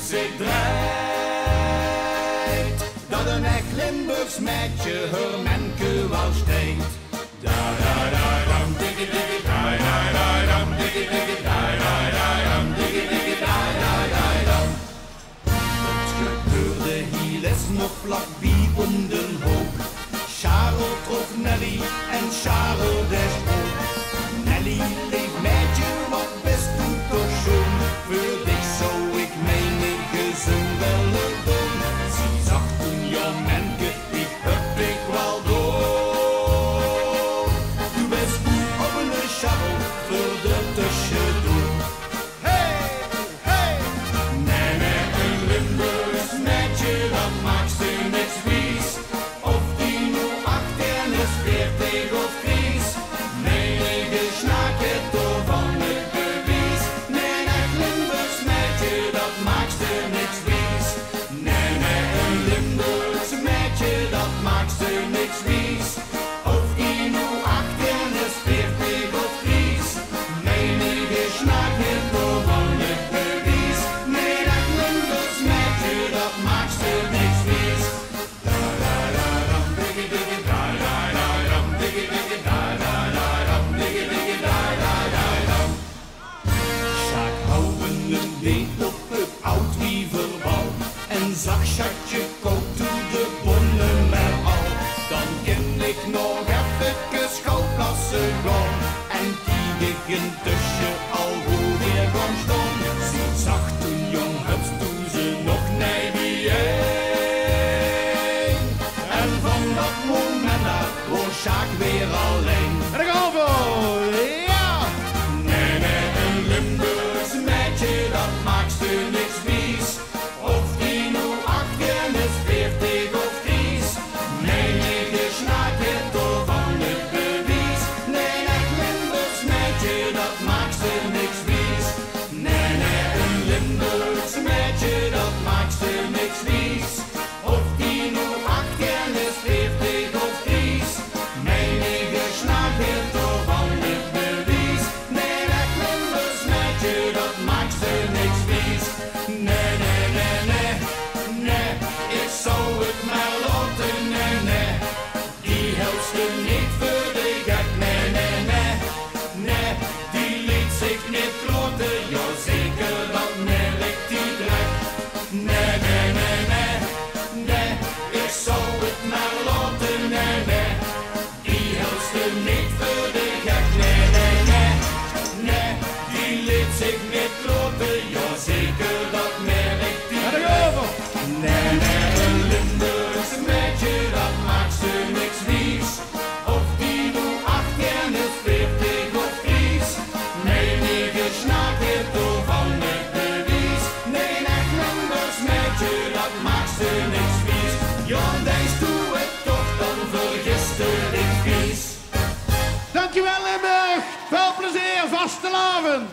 zich draait, dat een echt Limburgs meidje haar menke wel steekt. Da da da dam, digge digge da da da dam, digge digge da da da dam, digge digge da da da dam. Het gebeurde hier is nog vlak bij onder hoop. Charles trof Nelly en Charles des ook. Nelly leef meidje, wat best du toch schon. Voor dich zou ik menige zin willen doen. Zie zag toen jouw menke, ik heb ik wel door. Du bist goed op een Charles voor de tussendoor. Hey, hey! Nee, nee, een Limburgs meidje, dat maakt ze niks wies. Of die nu 18 is, 40 of Gries. Nee, nee, gesnaak het door van het bewijs. Nee, echt Limburgs meidje, dat maakt ze niks wies. Nee, nee, een Limburgs meidje, dat maakt ze niks wies. Of die nu 18 is, 40 of Gries. Nee, nee, gesnaak het door van het bewijs. Nee, echt Limburgs meidje, dat maakt ze niks wies. Da da da dam, digge digge da da da dam, digge digge da da da dam, digge digge da da da dam. Sjaak houden deed op het oud-wieverbal en zag Sjaakje kookt toen de bonnen met al. Dan ken ik nog even schouwplassen gaan en die ik intussen al goed weer gaan staan. Ziet zag toen jong hups toen ze nog nee bijeen. En van dat moment af was Sjaak weer alleen. En ik gaan voor, ja! Nee, nee, een Limburgs meidje, dat maakt ze niks wies. Of die nu 18 is, 40 of Gries. Nee, nee, gesnaak het door van het bewijs. Nee, echt Limburgs meidje, dat maakt ze niks wies. Nee, nee, een Limburgs meidje, dat maakt ze niks wies. Of die nu 18 is, 40 of Gries. Nee, nee, gesnaak het door van het bewijs. Nee, echt Limburgs meidje, dat maakt ze niks wies. Nee, nee, nee, nee, nee, ik zou het maar laten, nee, nee. Die helpt ze niet voor de gek, nee, nee, nee, nee. Die liet zich niet kloten, ja zeker dat nee, ligt die drek. Nee, nee, nee, nee, nee, ik zou het maar laten, nee, nee. Die helpt ze niet voor de gek, nee, nee, nee, nee. Die liet zich niet kloten, ja zeker dat nee, ligt die En ik drek. gaan voor. Nee, nee, een Limburgs meidje, dat maakt ze niks wies. Of die nu 18 is, 40 of Gries. Nee, nee, gesnaak het door van het bewijs. Nee, echt Limburgs meidje, dat maakt ze niks wies. Ja, deze doe het toch, dan vergist er niet vies. Dankjewel Limburg, veel plezier, vastelavond!